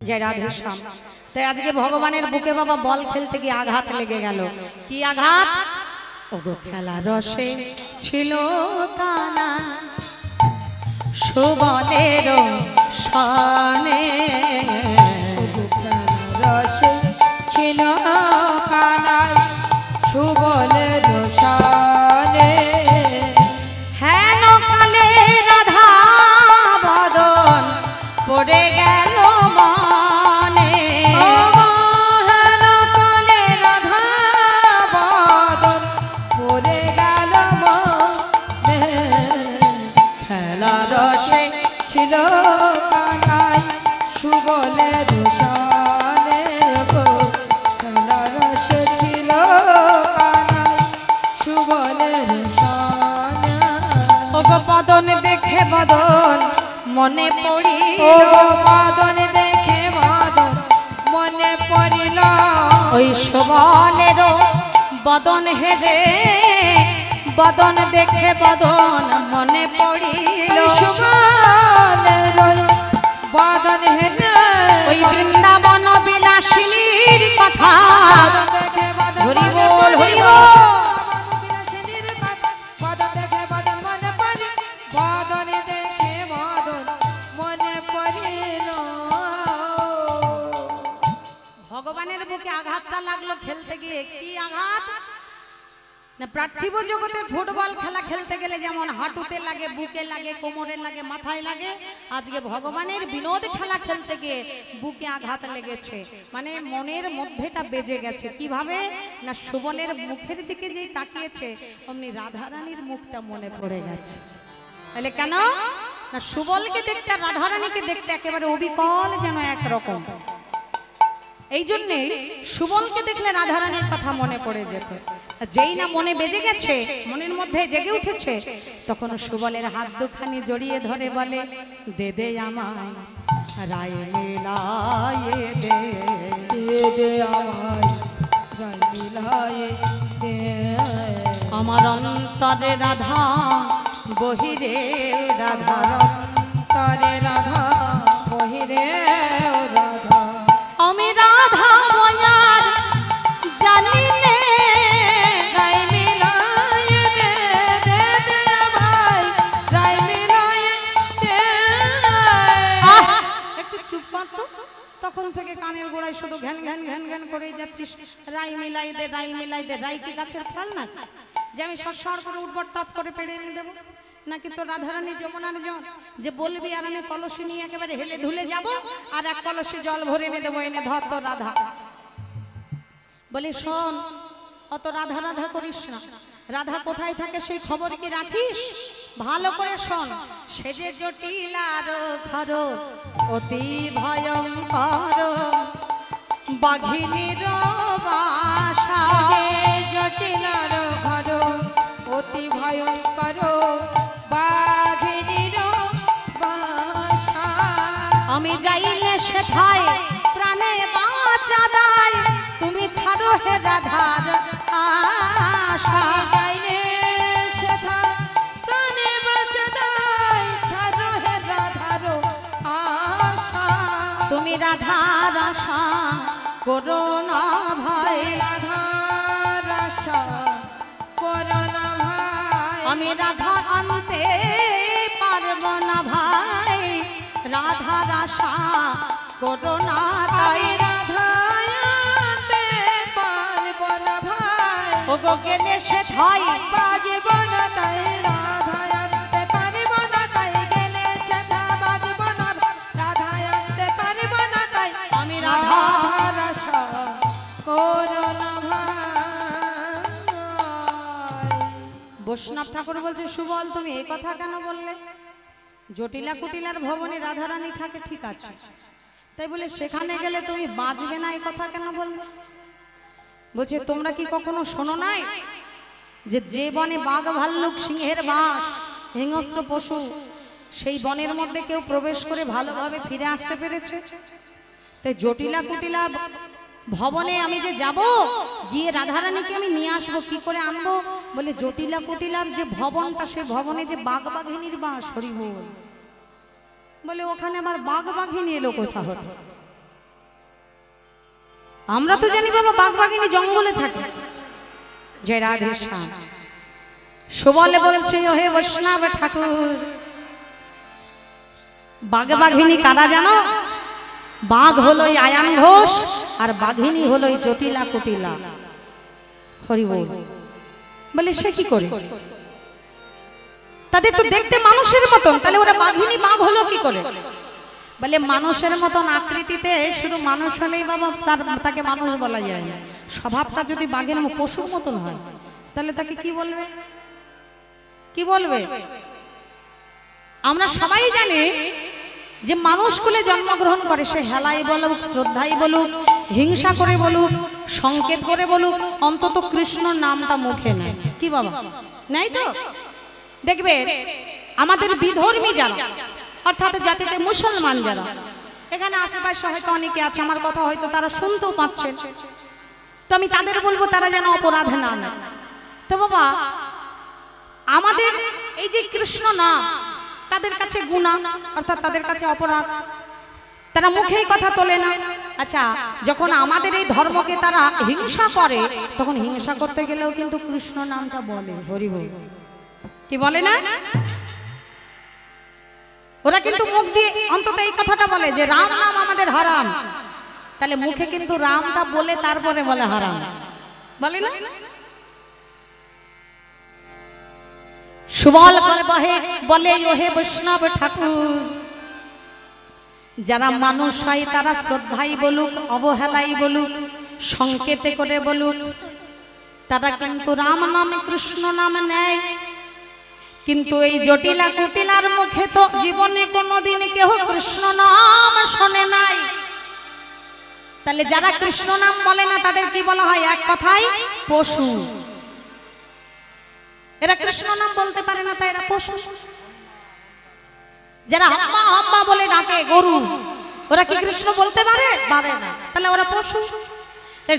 जय राधे श्याम। तो आज के भगवान बुके बाबा बल खेलते गিয়ে आघात लेगे गেল। কি आघात? ওগো খেলা রসে ছিল কানা সুবলের শানে, ওগো খেলা রসে ছিল কানা সুবলের শানে, হেন কালে রাধা বদন পড়ে গেল মনে, হেন কালে রাধা বদন পড়ে গেল মনে, খেলা রসে ছিল কানাই সুবলের শানে, গো খেলা রসে ছিল কানাই সুবলের শানে। ওগো বদন দেখে বদন মনে পড়িল, ও বদন দেখে বদন মনে পড়িল, ওই সুবলের বদন হেরে বদন দেখে বদন মনে পড়িল, সুবলের বদন হেরে ওই বৃন্দাবন বিলাসিনীর কথা দেখে বদন হরি মনে বল হরি পড়িল, বল। বদন দেখে বদন মনে পড়িল, বদন দেখে বদন মনে পড়িল। ভগবানের বুকে আঘাতটা লাগলো খেলতে গিয়ে। কি আঘাত? না পার্থিব জগতে ফুটবল খেলা খেলতে গেলে যেমন হাঁটুতে লাগে, বুকে লাগে, কোমরে লাগে, মাথায় লাগে, আজকে ভগবানের বিনোদ খেলা খেলতে গিয়ে বুকে আঘাত লেগেছে, মানে মনের মধ্যেটা বেজে গেছে। কিভাবে? না সুবলের মুখের দিকে যেই তাকিয়েছে অমনি রাধারানীর মুখটা মনে পড়ে গেছে। তাহলে কেন? না সুবলকে দেখতে আর রাধারানীকে দেখতে একেবারে অবিকল যেন একরকম। এই জন্যে সুবলকে দেখলে রাধারানীর কথা মনে পড়ে যেত। যেই না মনে বেজে গেছে, মনের মধ্যে জেগে উঠেছে, তখন সুবলের হাত দুখানি জড়িয়ে ধরে বলে, দে দে আমায় রায় মিলায়ে দে, দে দে আমায় রায় মিলায়ে দে, আমার অন্তরে রাধা বহিরে রাধা, অন্তরে রাধা বহিরে রাধা, আমি রাধা ময়ার জানি নে, রায় মিলায়ে দে, দে দে আমায় রায় মিলায়ে দে। একটু চুপ কর তো। তখন থেকে কানের গোড়ায় শুধু ঘ্যান ঘ্যান ঘ্যান ঘ্যান করেই যাচ্ছিস, রাই মিলাই দে, রাই মিলাই দে। রাই কি গাছের ছাল না যে আমি সর করে উঠবো, টপ করে পেড়ে এনে দেবো? নাকি তো রাধারানী যমুনার জল যে বলবি আর আমি কলসি নিয়ে একেবারে হেলে ধুলে যাব আর এক কলসি জল ভরে এনে দেবো, এনে ধর তো রাধা। বলি শোন, অত রাধা রাধা করিস না। রাধা কোথায় থাকে সেই খবর কি রাখিস? ভালো করে শোন। সে যে জটিল আর ঘর অতি ভয়ঙ্কর, বাঘিনীর বাসা, জটিলার ঘর অতি ভয়ঙ্কর, বাঘিনীর বাসা, আমি যাইলে সেথায় প্রাণে বাঁচা দায়, তুমি ছাড়ো হে রাধার আশা। যাইলে সেথা প্রাণে বাঁচা যায়, ছাড়ো হে রাধার আশা, তুমি রাধার আশা করো না ভাই, রাধার আশা করো না ভাই, আমি রাধা আনতে পারবো না ভাই, রাধার আশা করো না তাই। আমি রাধা আনতে পারবো না ভাই, ওগো গেলে সে ভয় বাজব না তাই, রাধা আনতে পারবো না তাই, গেলে সেথা বাজব না, রাধা আনতে পারবো না তাই, আমি রাধা। রাধার আশা করো না ভাই। বৈষ্ণব ঠাকুর বলছে, সুবল তুমি এই কথা কেন বললে? জটিলা কুটিলার ভবনে রাধারানী থাকে ঠিক আছে, তাই বলে সেখানে গেলে তুমি বাঁচবে না এই কথা কেন বললে? বলছে তোমরা কি কখনো শোনো নাই যে যে বনে বাঘ ভাল্লুক সিংহের বাস, হিংস্র পশু, সেই বনের মধ্যে কেউ প্রবেশ করে ভালোভাবে ফিরে আসতে পেরেছে? তাই জটিলা কুটিলা ভবনে আমি যে যাব, গিয়ে রাধারানীকে আমি নিয়ে আসবো, কি করে আনবো? বলে জটিলা কুটিলার যে ভবনটা, সে ভবনে যে বাঘ বাঘিনীর বাস। হরি বল। বলে ওখানে আবার বাঘ বাঘিনী এলো কোথা হতে? আমরা তো জানি বাবা বাঘবাঘিনী জঙ্গলে থাকে। জয় রাধে শ্যাম। সুবলে বলছে ওহে বৈষ্ণব ঠাকুর, বাঘবাঘিনী কারা জানো? বাঘ হলো আয়ান ঘোষ আর বাঘিনী হলো জটিলা কুটিলা। হরি বল। বলে সে কি করে? তাদের তো দেখতে মানুষের মতন, তাহলে ওরা বাঘিনী বাঘ হলো কি করে? বলে মানুষের মতন আকৃতিতে, শুধু মানুষ হলেই বাবা তাকে মানুষ বলা যায় না। স্বভাবটা যদি বাঘের পশুর মতন হয় তাহলে তাকে কি বলবে? কি বলবে? আমরা সবাই জানি যে মানুষ কুলে জন্মগ্রহণ করে, সে হেলাই বলুক, শ্রদ্ধাই বলুক, হিংসা করে বলুক, সংকেত করে বলুক, অন্তত কৃষ্ণ নামটা মুখে নেয়। কি বাবা নাই তো? দেখবে আমাদের বিধর্মী যারা, অর্থাৎ জাতিতে মুসলমান যারা, এখানে আশেপাশে হয়তো অনেকে আছে, আমার কথা হয়তো তারা শুনতেও পাচ্ছে, তো আমি তাদের বলবো তারা যেন অপরাধ না নেয়। তো বাবা আমাদের এই যে কৃষ্ণ নাম তাদের কাছে গুনাহ, অর্থাৎ তাদের কাছে অপরাধ, তারা মুখেই কথা তোলে না। আচ্ছা, যখন আমাদের এই ধর্মকে তারা হিংসা করে, তখন হিংসা করতে গেলেও কিন্তু কৃষ্ণ নামটা বলে। হরি বল। কি বলে না? ওরা কিন্তু মুখ দিয়ে অন্তত এই কথাটা বলে যে রাম নাম আমাদের হারাম, তাহলে মুখে কিন্তু রামটা বলে তারপরে বলে হারাম, বলে না? সুবল বলে ওহে বৈষ্ণব ঠাকুর, যারা মানুষ হয় তারা শ্রদ্ধাই বলুক, অবহেলাই বলুক, সংকেতে করে বলুক, তারা কিন্তু রাম নামে কৃষ্ণ নাম নেয়। কিন্তু এই জটিলা কুটিলার মুখে তো জীবনে কোনোদিন কেউ কৃষ্ণ নাম শোনে নাই। তাহলে যারা কৃষ্ণ নাম বলে না তাদের কি বলা হয়? এক কথায় পশু। এরা কৃষ্ণ নাম বলতে পারে না, তাই এরা পশু। যারা হাম্মা হাম্মা বলে ডাকে গরু, ওরা কি কৃষ্ণ বলতে পারে? পারে না, তাহলে ওরা পশু।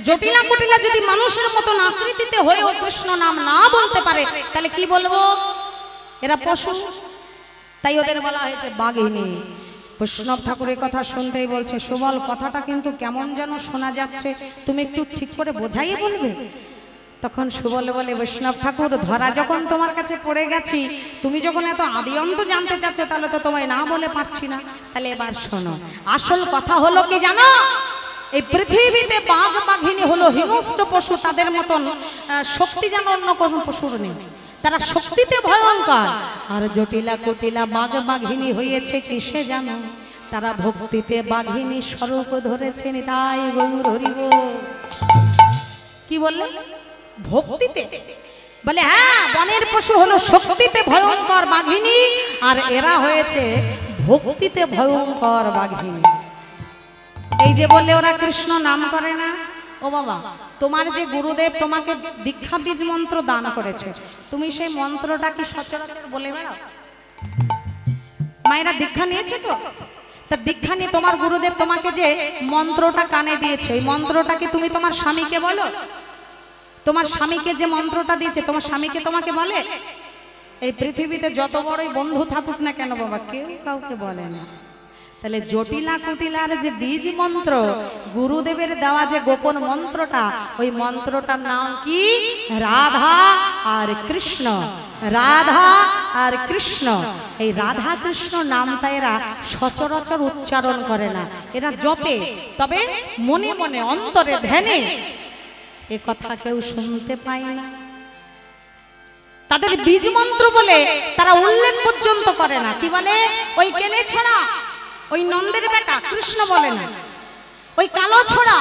জটিলা কুটিলা যদি মানুষের মতন আকৃতিতে হয়েও কৃষ্ণ নাম না বলতে পারে, তাহলে কি বলবো? এরা পশু। তাই ওদের বলা হয়েছে বাঘিনী। বৈষ্ণব ঠাকুরের কথা শুনতেই বলছে, সুবল কথাটা কিন্তু কেমন যেন শোনা যাচ্ছে, তুমি একটু ঠিক করে বোঝাইয়ে বলবে। তখন সুবল বলে, বৈষ্ণব ঠাকুর, ধরা যখন তোমার কাছে পড়ে গেছি, তুমি যখন এত আদি অন্ত জানতে চাচ্ছ, তাহলে তো তোমায় না বলে পারছি না। তাহলে এবার শোনো, আসল কথা হলো কি জানো? এই পৃথিবীতে বাঘ বাঘিনী হলো হিংস্র পশু, তাদের মতন শক্তি যেন অন্য কোনো পশুর নেই। তারা শক্তিতে ভয়ঙ্কর। আর জটিলা কুটিলা বাঘ বাঘিনী হয়েছে কিসে জানো? তারা ভক্তিতে বাঘিনী স্বরূপ ধরেছেন। তাই গৌর হরি বল। কি বললেন? ভক্তিতে। বলে হ্যাঁ, বনের পশু হলো শক্তিতে ভয়ঙ্কর বাঘিনী, আর এরা হয়েছে ভক্তিতে ভয়ঙ্কর বাঘিনী। এই যে বললে ওরা কৃষ্ণ নাম করে না, ও বাবা, তোমার যে গুরুদেব তোমাকে দীক্ষা বীজ মন্ত্র দান করেছে, তুমি সেই মন্ত্রটা কি সচরাচর বলে বেড়াও? মায়েরা দীক্ষা নিয়েছে তো, তা দীক্ষা নিয়ে তোমার গুরুদেব তোমাকে যে মন্ত্রটা কানে দিয়েছে, এই মন্ত্রটা কি তুমি তোমার স্বামীকে বলো? তোমার স্বামীকে যে মন্ত্রটা দিয়েছে, তোমার স্বামীকে তোমাকে বলে? এই পৃথিবীতে যত বড়ই বন্ধু থাকুক না কেন বাবা, কেউ কাউকে বলে না। তাহলে জটিলা কুটিলার যে বীজ মন্ত্র, গুরুদেবের দেওয়া যে গোপন মন্ত্রটা, ওই মন্ত্রটার নাম কি? রাধা আর কৃষ্ণ। রাধা আর কৃষ্ণ। এই রাধা কৃষ্ণ নামটা এরা সচরাচর উচ্চারণ করে না, এরা জপে, তবে মনে মনে অন্তরে ধ্যানে। এ কথা কেউ শুনতে পায় না। তাদের বীজ মন্ত্র বলে তারা উল্লেখ পর্যন্ত করে না। কি বলে? ওই কেলে ছড়া, ওই নন্দের বেটা কৃষ্ণ বলে না, ওই কালো ছড়া,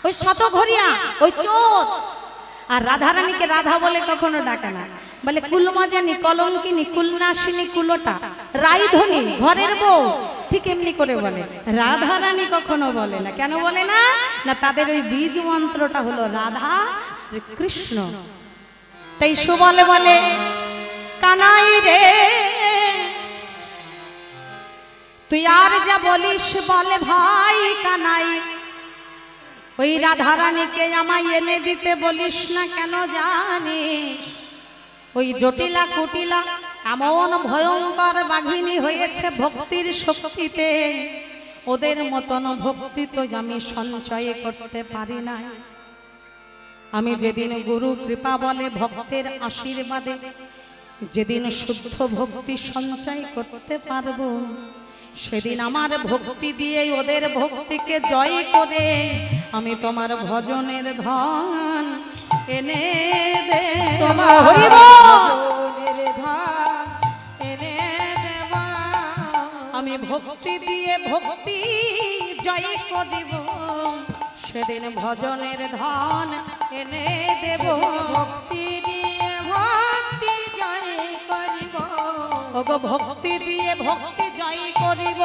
ওই শতঘরিয়া, ওই চোর। আর রাধারানীকে রাধা বলে কখনো ডাকে না, বলে কুলমাজানি, কলঙ্কিনী, কুলনাশিনী, কুলোটা, রাইধনী, ঘরের বউ, ঠিক এমনি করে বলে। রাধারানী কখনো বলে না। কেন বলে না? না, তাদের ওই বীজ মন্ত্রটা হলো রাধা কৃষ্ণ। তাই সুবলে বলে, কানাই রে তুই আর যা বলিস বলে ভাই কানাই, ওই রাধারানীকে আমায় এনে দিতে বলিস না কেন জানিস? ওই জটিলা কুটিলা এমন ভয়ঙ্কর বাঘিনী হয়েছে ভক্তির শক্তিতে, ওদের মতন ভক্তি তো আমি সঞ্চয় করতে পারি না। আমি যেদিন গুরু কৃপা বলে ভক্তের আশীর্বাদে যেদিন শুদ্ধ ভক্তি সঞ্চয় করতে পারবো, সেদিন আমার ভক্তি দিয়ে ওদের ভক্তিকে জয় করে আমি তোমার ভজনের ধন এনে দেব। আমি ভক্তি দিয়ে ভক্তি জয় করিব, সেদিন ভজনের ধন এনে দেব। ভক্তি দিয়ে ভক্তি জয় করিব, ওগো ভক্তি দিয়ে ভক্তি জয় করিব,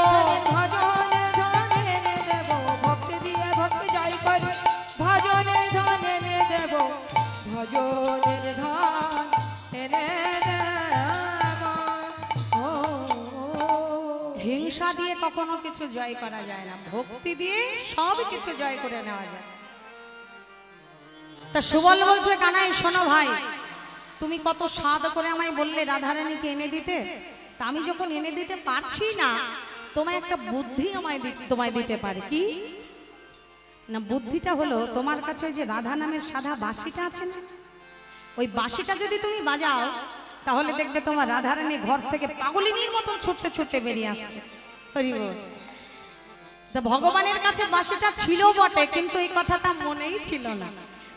ভজনের ধন এনে দেব। ভক্তি দিয়ে ভক্তি জয় করি, ভজনের ধন এনে দেব, ভজনের ধন এনে দেব। হিংসা দিয়ে কখনো কিছু জয় করা যায় না, ভক্তি দিয়ে সব কিছু জয় করে নেওয়া যায়। তা সুবল বলছে, কানাই শোনো ভাই, তুমি কত স্বাদ করে আমায় বললে রাধারানীকে এনে দিতে, তা আমি যখন এনে দিতে পারছি না, তোমায় একটা বুদ্ধি তোমায় দিতে পারে। কি না বুদ্ধিটা হলো, তোমার কাছে যে রাধা নামের সাদা বাঁশিটা আছে না, ওই বাঁশিটা যদি তুমি বাজাও তাহলে দেখবে তোমার রাধারানী ঘর থেকে পাগলিনীর মতন ছুটতে ছুটতে বেরিয়ে আসছে। তো ভগবানের কাছে বাঁশিটা ছিল বটে, কিন্তু এই কথাটা মনেই ছিল না।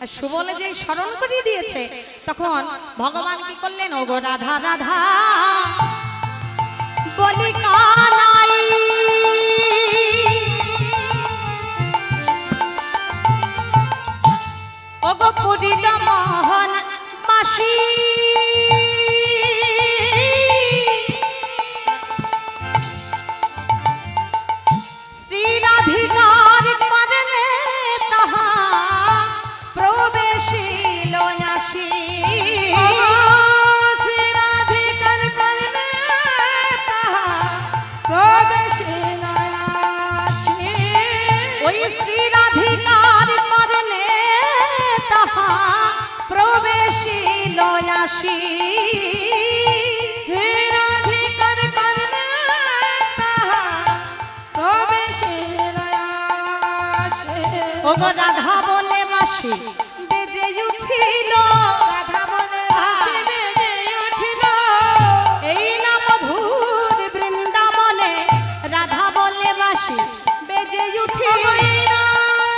আর সুবলে যে স্মরণ করিয়ে দিয়েছে, তখন ভগবান কি করলেন, ওগো রাধা রাধা বলি কানাই, ওগো পুরিল মোহন মাসি, শ্রী রাধিকার করনে তাহা প্রবেশিল আসি, শ্রী রাধিকার করনে তাহা প্রবেশিল আসি। ওই শ্রী রাধিকার করনে তাহা প্রবেশিল আসি, শ্রী রাধিকার করনে তাহা প্রবেশিল আসি। ওগো রাধা বলে বাঁশি বেজে উঠিল, রাধা বলে বাঁশি বেজে উঠিল, এই না মধুর বৃন্দাবনে রাধা বলে বাঁশি বেজে উঠিল,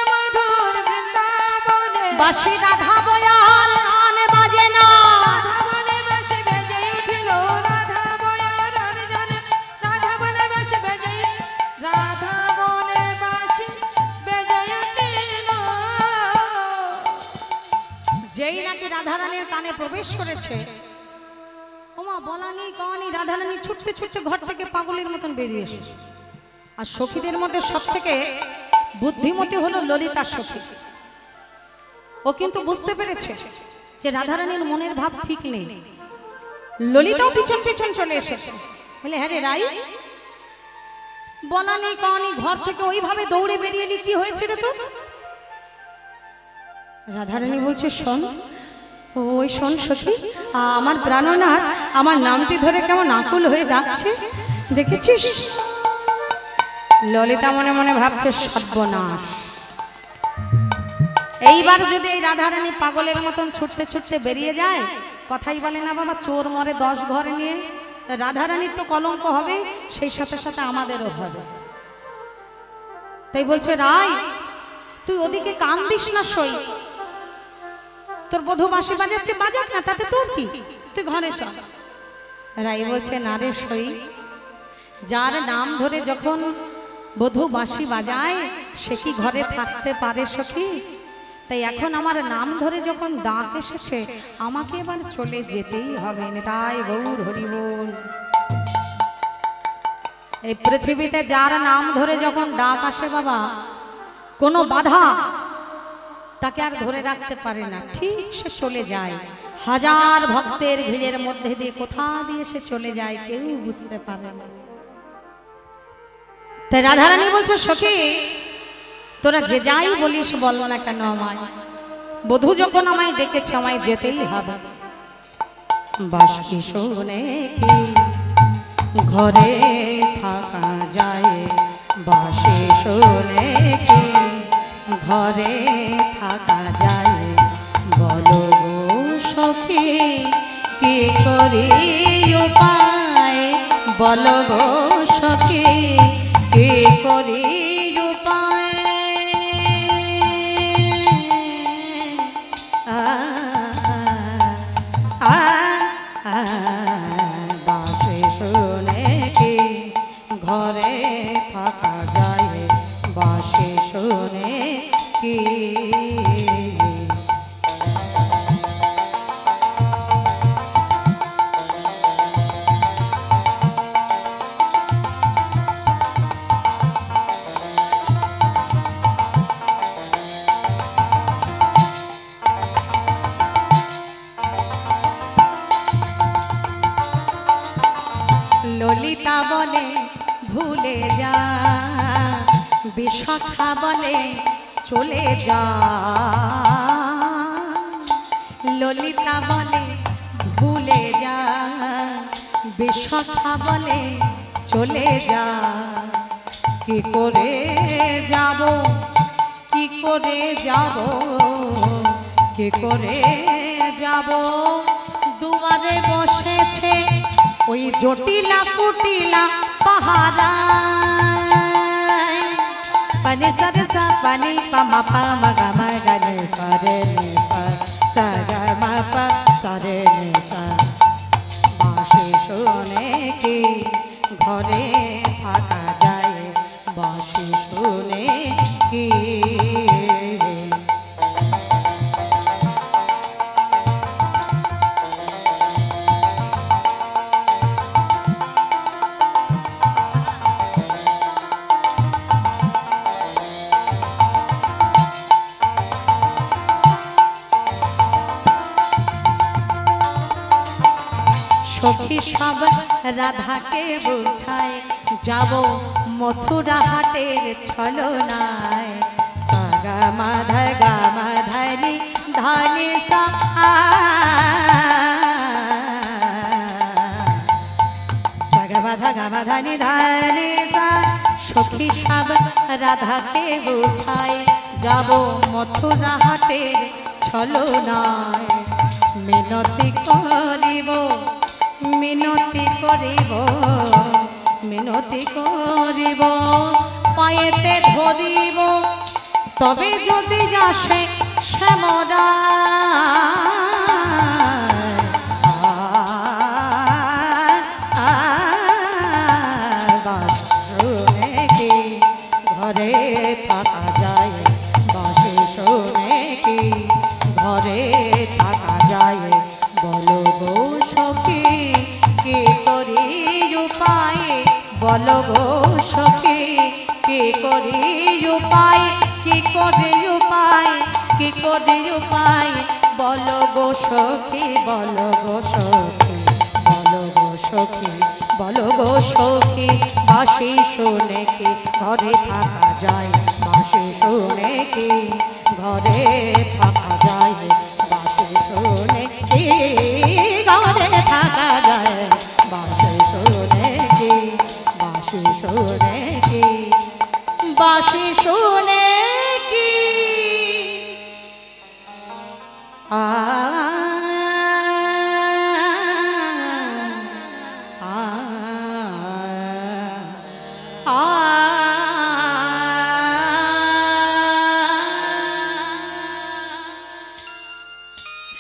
মধুর বৃন্দাবনে বাঁশি রাধা বয়াল গান বাজে না, রাধা বলে বাঁশি বেজে উঠিল, রাধা বয়াল জানে, রাধা বলে বাঁশি বেজে, রাধা বলে বাঁশি বেজে উঠিল। যেই নাকি রাধারানীর কানে প্রবেশ করেছে, ওমা বলা নেই কওয়া নেই, রাধারানী ছুটতে ছুটতে ঘর থেকে পাগলের মতন বেরিয়ে এসেছে। আর সখীদের মধ্যে সব থেকে বুদ্ধিমতী হলো ললিতা সখী। ও কিন্তু বুঝতে পেরেছে যে রাধারানীর মনের ভাব ঠিক নেই। ললিতাও পিছন পিছন চলে এসেছে, বলে হ্যাঁ রে রাই, বলা নেই কওয়া নেই, ঘর থেকে ওইভাবে দৌড়ে বেরিয়ে এলি, কি হয়েছে রে তোর? রাধারানী বলছে, শোন, ওই শোন সখী, আমার প্রাণনাথ আমার নামটি ধরে কেমন আকুল হয়ে ডাকছে, দেখেছিস? ললিতা মনে মনে ভাবছে, সর্বনাশ, এইবার যদি এই রাধারানী পাগলের মতন ছুটতে ছুটতে বেরিয়ে যায়, কথাই বলে না বাবা, চোর মরে 10 ঘর নিয়ে, রাধারানীর তো কলঙ্ক হবে, সেই সাথে সাথে আমাদেরও হবে। তাই বলছে, রাই তুই ওদিকে কান দিস না, সই, তোর বধূ বাঁশি বাজাচ্ছে, বাজাক না, তাতে তোর কি, তুই ঘরে চল। রাই বলছে, না রে সই, যার নাম ধরে যখন বধূ বাঁশি বাজায় সে কি ঘরে থাকতে পারে সখী? তাই এখন আমার নাম ধরে যখন ডাক এসেছে, আমাকে এবার চলে যেতেই হবে। তাই গৌর হরি বল। এই পৃথিবীতে যার নাম ধরে যখন ডাক আসে বাবা, কোনো বাধা তাকে আর ধরে রাখতে পারে না, ঠিক সে চলে যায়। হাজার ভক্তের ভিড়ের মধ্যে দিয়ে কোথা দিয়ে সে চলে যায় কেউ বুঝতে পারে না। তাই রাধারানী বলছে, সখী তোরা যে যাই বলিস বল না কেন, আমায় বধূ যখন আমায় ডেকেছে আমায় যেতেই হবে। বাঁশি শুনে কি ঘরে থাকা যায়, বাঁশি শুনে কি ঘরে থাকা যায় বলো গো সখী কি করি উপায় বলো গো সখী কি করি উপায় বাঁশি শুনে কি ঘরে থাকা যায় বাঁশি শুনে কি ললিতা বলে ভুলে যা বিশাখা বলে চলে যা ললিতা বলে ভুলে যা বিশাখা বলে চলে যা কি করে যাব কি করে যাব কি করে যাব দুয়ারে বসেছে ওই জটিলা কুটিলা পাহারা পানি সারে সা পানি পামা পামা গামা গানে সারে নে সা সা গামা পা সারে নে সা বাঁশি শুনে কি ঘরে থাকা যায় বাঁশি শুনে কি সখী সব রাধাকে বোঝায় যাব মথুরা হাটের ছলনায় সাগা মাধা গা মাধানি ধানি সা সাগা মাধা গা মাধানি ধানি সা সখী সব রাধাকে বোঝায় যাব মথুরা হাটের ছলনায় মিনতি করিব মিনতি করিব মিনতি করিব পায়েতে ধরিব তবে যদি আসে শ্যামরা শুনে কি ঘরে থাকা যায় বাঁশি শুনে কি ঘরে থাকা যায় বলো গো সখী কি করি উপায় বলো গো সখী কি করি উপায় কি করে উপায় কি করে উপায় বলো গো সখী বলো গো সখী বলো গো সখী বলো গো সখী বাঁশি শুনে কি ঘরে থাকা যায় বাঁশি শুনে কি ঘরে থাকা যায় বাঁশি শুনে কি ঘরে থাকা যায় বাঁশি শুনে কি বাঁশি শুনে কি বাঁশি শুনে কি আ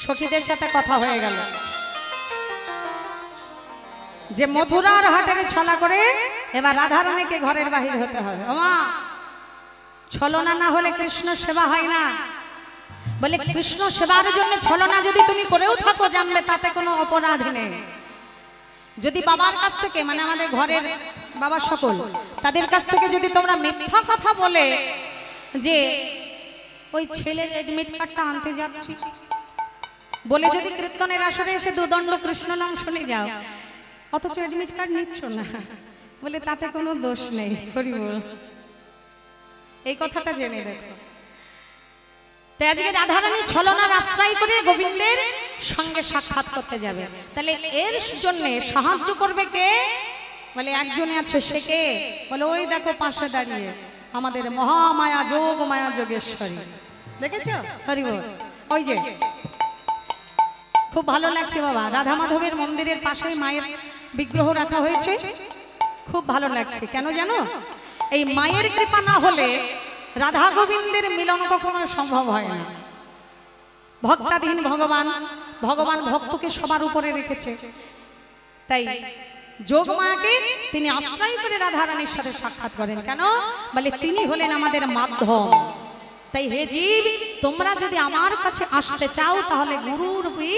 সখীদের সাথে কথা হয়ে গেল যে মথুরার হাটের ছলা করে এবার রাধারানীকে ঘরের বাহির হতে হবে ওমা ছলনা না হলে কৃষ্ণ সেবা হয় না বলে কৃষ্ণ সেবার জন্য ছলনা যদি তুমি করেও থাকো জানলে তাতে কোনো অপরাধ নেই যদি বাবার কাছ থেকে মানে আমাদের ঘরের বাবা সকল তাদের কাছ থেকে যদি তোমরা মিথ্যা কথা বলে যে ওই ছেলের এডমিট কার্ডটা আনতে যাচ্ছি বলে যদি কীর্তনের আসরে এসে দুদণ্ড কৃষ্ণ নাম শুনে যাও অথচ এডমিট কার্ড নিচ্ছ না বলে তাতে কোনো দোষ নেই হরি বল এই কথাটা জেনে রেখো তাই আজকে রাধারানী ছলনার আশ্রয় করে গোবিন্দের সঙ্গে সাক্ষাৎ করতে যাবে তাহলে এর জন্য সাহায্য করবে কে বলে একজনে আছে সে কে? বলে ওই দেখো পাশে দাঁড়িয়ে আমাদের মহামায়া যোগ মায়া যোগেশ্বরী, দেখেছো? হরি বল। ওই যে খুব ভালো লাগছে বাবা, রাধা মাধবের মন্দিরের পাশে মায়ের বিগ্রহ রাখা হয়েছে, খুব ভালো লাগছে। কেন জানো? এই মায়ের কৃপা না হলে রাধা গোবিন্দের মিলন কখনো সম্ভব হয় না। ভক্তাধীন ভগবান, ভগবান ভক্তকে সবার উপরে রেখেছে, তাই যোগমায়াকে তিনি আশ্রয় করে রাধা রানীর সাথে সাক্ষাৎ করেন। কেন? বলে তিনি হলেন আমাদের মাধ্যম। তাই হে জীব, তোমরা যদি আমার কাছে আসতে চাও তাহলে গুরুরূপী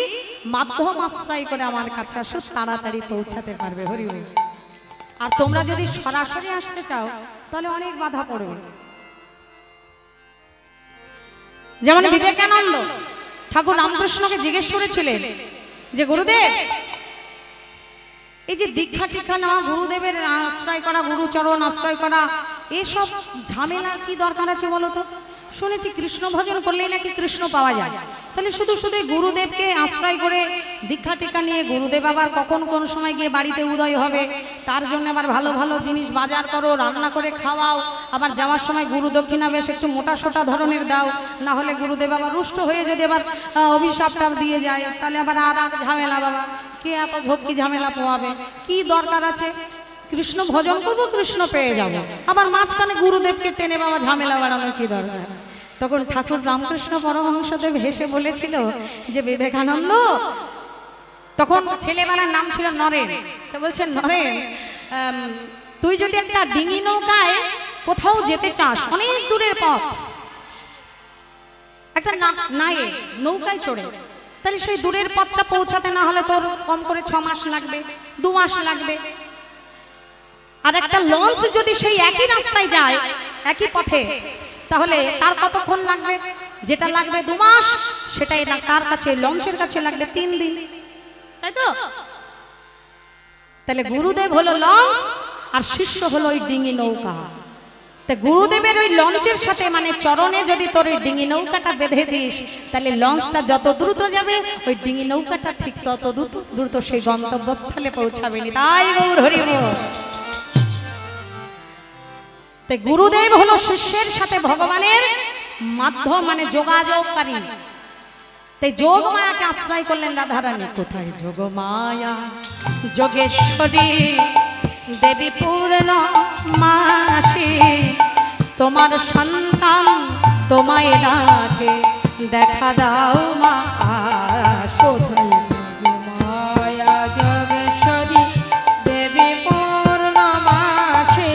মাধ্যম আশ্রয় করে আমার কাছে আসো, তাড়াতাড়ি পৌঁছাতে পারবে। হরি বল। আর তোমরা যদি সরাসরি আসতে চাও তাহলে অনেক বাধা পড়বে। যেমন বিবেকানন্দ ঠাকুর রামকৃষ্ণকে জিজ্ঞেস করেছিলেন যে গুরুদেব, এই যে দীক্ষা টিক্ষা নেওয়া, গুরুদেবের আশ্রয় করা, গুরুচরণ আশ্রয় করা, এসব ঝামেলার কি দরকার আছে বলো তো? শুনেছি কৃষ্ণ ভজন করলেই নাকি কৃষ্ণ পাওয়া যায়, তাহলে শুধু শুধু গুরুদেবকে আশ্রয় করে দীক্ষা টিকা নিয়ে গুরুদেব আবার কখন কোন সময় গিয়ে বাড়িতে উদয় হবে, তার জন্য আবার ভালো ভালো জিনিস বাজার করো, রান্না করে খাওয়াও, আবার যাওয়ার সময় গুরু দক্ষিণা বেশ একটু মোটা সোটা ধরনের দাও, না হলে গুরুদেব আবার রুষ্ট হয়ে যদি আবার অভিশাপটা দিয়ে যায় তাহলে আবার আর ঝামেলা। বাবা কে এত ঝক্কি ঝামেলা পোয়াবে? কি দরকার আছে? কৃষ্ণ ভজন করবো, কৃষ্ণ পেয়ে যাবো, আবার মাঝখানে গুরুদেবকে টেনে বাবা ঝামেলা বাড়ানোর কি দরকার? তখন ঠাকুর রামকৃষ্ণ পরমহংসদেব হেসে বলেছিল যে বিবেকানন্দ, তখন ছেলেবেলার নাম ছিল নরেন, তো বলছেন নরেন, তুই যদি একটা ডিঙি নৌকায় কোথাও যেতে চাস, অনেক দূরের পথ, একটা নায়ে নৌকায় চড়ে, তাহলে সেই দূরের পথটা পৌঁছাতে না হলে তোর কম করে 6 মাস লাগবে, 2 মাস লাগবে। আর একটা লঞ্চ যদি সেই একই রাস্তায় যায়, একই পথে, তাহলে তার কতক্ষণ লাগবে? যেটা লাগবে 2 মাস, সেটাই না তার কাছে, লঞ্চের কাছে লাগবে 3 দিন, তাই তো? তাহলে গুরুদেব হলো লঞ্চ আর শিষ্য হলো ওই ডিঙি নৌকা। তা গুরুদেবের ওই লঞ্চের সাথে মানে চরণে যদি তোর ওই ডিঙি নৌকাটা বেঁধে দিস, তাহলে লঞ্চটা যত দ্রুত যাবে, ওই ডিঙি নৌকাটা ঠিক তত দ্রুত সেই গন্তব্যস্থলে পৌঁছাবে। তাই গৌর হরি বল। তাই গুরুদেব হলো শিষ্যের সাথে ভগবানের মাধ্যম, মানে যোগাযোগকারী। তাই যোগমায়াকে আশ্রয় করলেন রাধারানী। কোথায় যোগমায়া যোগেশ্বরী দেবী পূর্ণ মাসি, তোমার সন্তান তোমায় ডাকে, দেখা দাও মা। কোথায় যোগমায়া যোগেশ্বরী দেবী পূর্ণমাসী,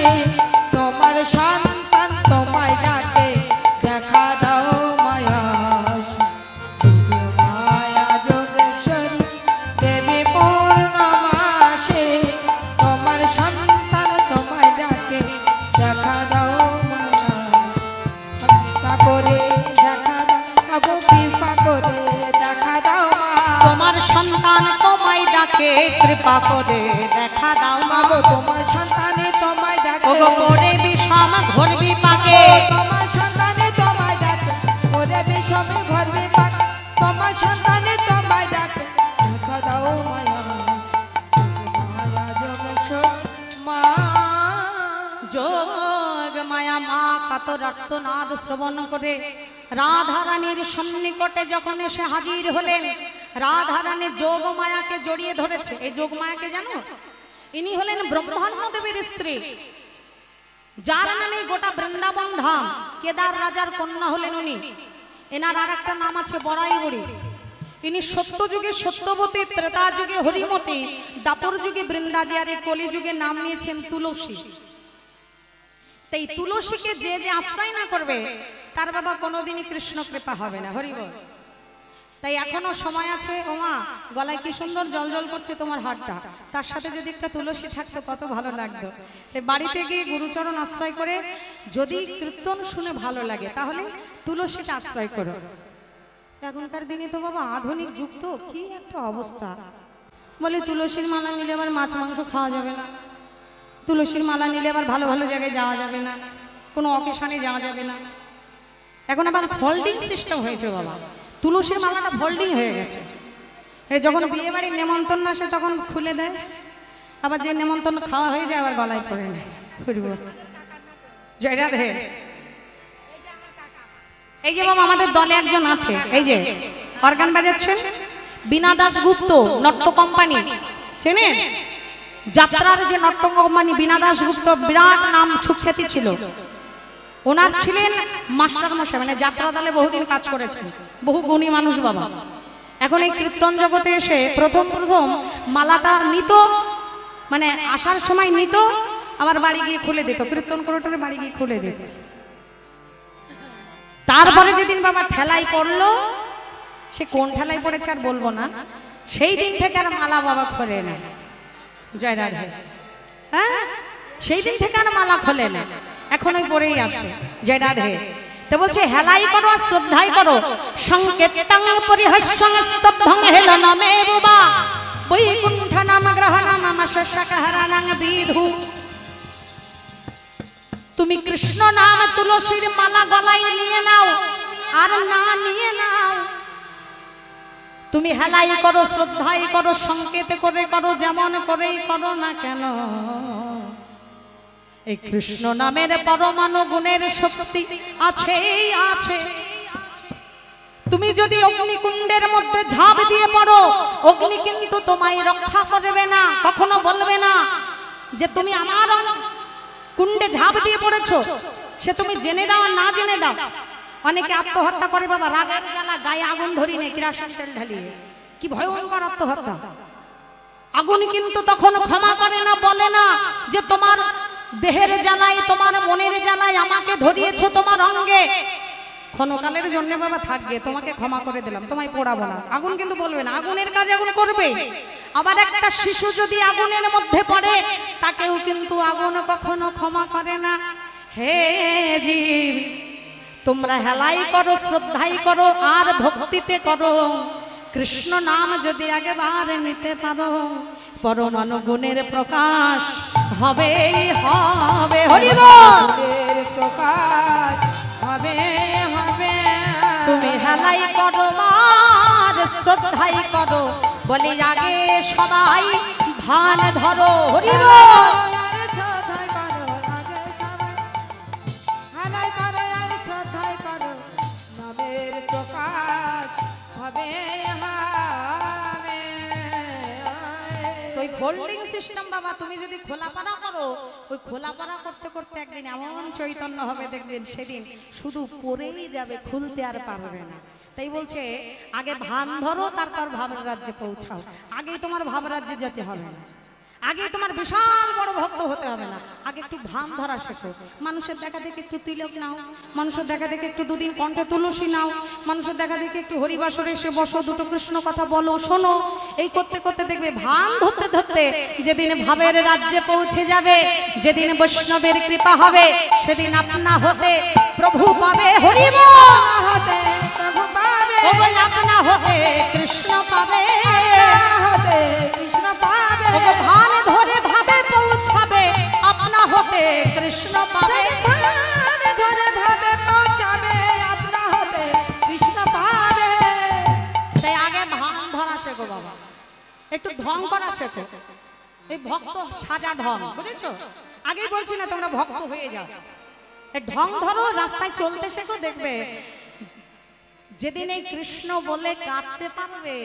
তোমার সন্তান তোমায় ডাকে, দেখা দাও মায়া। যোগমায়া যোগেশ্বরী দেবী পূর্ণমাসী, তোমার সন্তান তোমায় ডাকে, দেখা দাও মায়া। কৃপা করে দেখা দাও, আগো কৃপা করে দেখা দাও মা। তোমার সন্তান তোমায় ডাকে, কৃপা করে দেখা দাও মা। আগো তোমার সন্তানে তোমায় ডাকে, ওগো করে বিষম ঘোর বিপাকে, তোমার সন্তানে তোমায় ডাকে, ওরে বিষমে ঘর বিপাকে, তোমার সন্তানে তোমায় ডাকে, দেখা দাও মায়া। মায়া যোগেশ্বর মা। যোগ মায়া মা কত রক্তনাদ শ্রবণ করে রাধা রানীর সন্নিকটে যখন এসে হাজির হলেন, রাধা রানী যোগ মায়াকে জড়িয়ে ধরেছে। এই যোগ মায়াকে জানো? ইনি হলেন ব্রহ্মাণ্ড দেবীর স্ত্রী, যার নামে গোটা বৃন্দাবন ধাম। কেদার রাজার কন্যা হলেন উনি। এনার আর একটা নাম আছে বড়াই বুড়ি। ইনি সত্য যুগে সত্যবতী, ত্রেতা যুগে হরিমতী, দাপর যুগে বৃন্দাজি, আর এই কলি যুগে নাম নিয়েছেন তুলসী। তাই তুলসীকে যে যে আশ্রয় না করবে তার বাবা কোনোদিনই কৃষ্ণ কৃপা হবে না। হরি বল। তাই এখনো সময় আছে। ওমা গলায় কি সুন্দর জল জল করছে তোমার হাতটা, তার সাথে যদি একটা তুলসী থাকতো কত ভালো লাগতো। তাই বাড়িতে গিয়ে গুরুচরণ আশ্রয় করে যদি কীর্তন শুনে ভালো লাগে তাহলে তুলসীটা আশ্রয় করো। এখনকার দিনে তো বাবা আধুনিক যুগ, তো কি একটা অবস্থা। বলে তুলসীর মালা নিলে আবার মাছ মাংস খাওয়া যাবে না, তুলসীর মালা নিলে আবার ভালো ভালো জায়গায় যাওয়া যাবে না, কোনো অকেশনে যাওয়া যাবে না। এখন আবার ফোল্ডিং সিস্টেম হয়েছে বাবা, তুলসীর মালাটা ফোল্ডিং হয়ে গেছে। যখন বিয়ে বাড়ির নেমন্তন্ন আসে তখন খুলে দেয়, আবার যে নেমন্তন্ন খাওয়া হয়ে যায় আবার গলায় পড়ে নেয়। জয় রাধে। এই যে বাবা আমাদের দলে একজন আছে, এই যে অর্গান বাজাচ্ছেন, বীণা দাশগুপ্ত নট্য কোম্পানি, চেনেন? যাত্রার যে নট্য কোম্পানি বীণা দাশগুপ্ত, বিরাট নাম সুখ্যাতি ছিল। ওনার ছিলেন মাস্টার মশাই, মানে যাত্রা দলে বহুদিন কাজ করেছেন, বহু গুণী মানুষ বাবা। এখন এই কীর্তন জগতে এসে প্রথম মালাটা নিত, মানে আসার সময় নিত, আবার বাড়ি গিয়ে খুলে দিত, কীর্তন করে বাড়ি গিয়ে খুলে দিত। তারপরে যেদিন বাবা ঠেলাই পড়লো, সে কোন ঠেলাই পড়েছে আর বলবো না, সেই দিন থেকে আর মালা বাবা খোলে না। জয় রাধে। হ্যাঁ, সেই দিন থেকে আর মালা খোলে না, এখন ওই পরেই আছে। জয় রাধে। তো বলছে হেলাই করো আর শ্রদ্ধাই করো, সংকেতাং পরিহাস্যং স্তব্ধং হেলনমে বাবা বৈকুণ্ঠ নাম গ্রহণাম মশশকহরণং বিধু। তুমি কৃষ্ণ নাম তুলসীর মালা গলায় নিয়ে নাও আর না নিয়ে নাও, তুমি হেলাই করো, শ্রদ্ধাই করো, সংকেত করে করো, যেমন করেই করো না কেন, এই কৃষ্ণ নামের পরমাণু গুণের শক্তি আছেই আছে। তুমি যদি অগ্নিকুণ্ডের মধ্যে ঝাঁপ দিয়ে পড়ো, অগ্নি কিন্তু তোমায় রক্ষা করবে না, কখনো বলবে না যে তুমি আমার কুণ্ডে ঝাঁপ দিয়ে পড়েছো, সে তুমি জেনে দাও না জেনে দাও। অনেকে আত্মহত্যা করে বাবা, রাগের জ্বালা গায়ে আগুন ধরিয়ে নেয় কেরোসিন তেল ঢালিয়ে, কি ভয়ঙ্কর আত্মহত্যা। আগুন কিন্তু তখন ক্ষমা করে না, বলে না যে তোমার দেহের জ্বালায়, তোমার মনের জ্বালায় আমাকে ধরিয়েছো তোমার অঙ্গে, ক্ষণকালের জন্য বাবা থাকবে, তোমাকে ক্ষমা করে দিলাম, তোমায় পোড়াবো না। আগুন কিন্তু বলবে না, আগুনের কাজ আগুন করবে। আবার একটা শিশু যদি আগুনের মধ্যে পড়ে, তাকেও কিন্তু আগুন কখনো ক্ষমা করে না। হে জীব, তোমরা হেলাই করো, শ্রদ্ধাই করো আর ভক্তিতে করো, কৃষ্ণ নাম যদি একবার নিতে পারো, পরমাণু গুণের প্রকাশ হবে হবে। হরি বল। প্রকাশ হবে হবে। তুমি হেলাই করো আর শ্রদ্ধাই করো, বলি আগে সবাই ভান ধরো। হরি বল। হোল্ডিং সিস্টেম বাবা, তুমি যদি খোলাপাড়া করো, ওই খোলাপাড়া করতে করতে একদিন এমন চৈতন্য হবে দেখবেন, সেদিন শুধু পড়েই যাবে, খুলতে আর পারবে না। তাই বলছে আগে ভান ধরো, তারপর ভাবের রাজ্যে পৌঁছাও। আগে তোমার ভাব রাজ্যে যেতে হবে না, আগে তোমার বিশাল বড় ভক্ত হতে হবে না, আগে একটু ভান ধরা শেখো। মানুষের দেখা দেখে একটু তিলক নাও, মানুষের দেখা দেখে একটু দুদিন কণ্ঠে তুলসী নাও, মানুষের দেখা দেখে একটু হরিবাসরে এসে বসো, দুটো কৃষ্ণ কথা বলো, শোনো। এই করতে করতে দেখবে ভান ধরতে ধরতে যেদিন ভাবের রাজ্যে পৌঁছে যাবে, যেদিন বৈষ্ণবের কৃপা হবে, সেদিন আপনা হতে প্রভু পাবে। হরি বল। প্রভু পাবে, আপনা হতে কৃষ্ণ পাবে, কৃষ্ণ পাবে। ভান ধরে ভাবে পৌঁছাবে, আপনা হতে কৃষ্ণ পাবে। ধরে ভাবে পৌঁছাবে, আপনা হতে কৃষ্ণ পাবে। তাই আগে ভান ধরা শেখো বাবা, একটু ঢং করা শেখো। এই ভক্ত সাজা ঢং, বুঝেছো? আগেই বলছি না তোমরা ভক্ত হয়ে যাও, এই ঢং ধরো, রাস্তায় চলতে শেখো। দেখবে যেদিন এই কৃষ্ণ বলে কাঁদতে পারবে,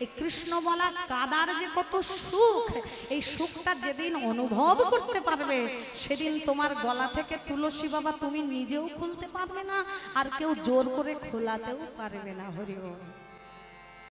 এই কৃষ্ণ বলা কাদার যে কত সুখ, এই সুখটা যেদিন অনুভব করতে পারবে, সেদিন তোমার গলা থেকে তুলসী বাবা তুমি নিজেও খুলতে পারবে না, আর কেউ জোর করে খোলাতেও পারবে না। হরি বল।